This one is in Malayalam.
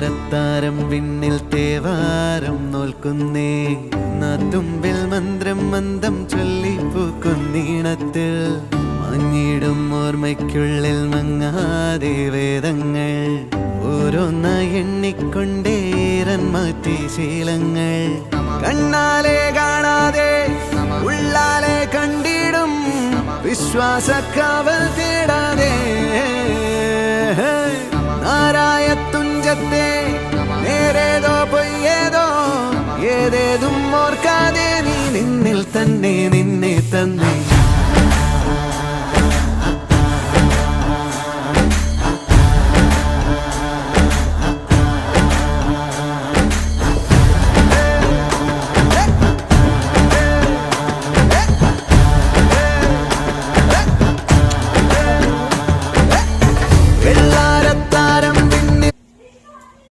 താരത്താരം വിണ്ണിൽ തേവാരം നോൽക്കുന്നേ തുമ്പിൽ മന്ത്രം മന്ദം ചൊല്ലിപ്പൂക്കുന്നീണത്തിൽ മങ്ങിടും ഓർമ്മയ്ക്കുള്ളിൽ മങ്ങാതെ വേദങ്ങൾ ഓരോന്നായി എണ്ണിക്കൊണ്ടേരൻ മാറ്റി ശീലങ്ങൾ കണ്ണാലെ കാണാതെ ഉള്ളാലെ കണ്ടിടും വിശ്വാസക്കാവൽ തേടാതെ നാരായ തുഞ്ചത്തെ നേരേതോ പൊയ്യേതോ ഏതേതും ഓർക്കാതെ നീ നിന്നിൽ തന്നെ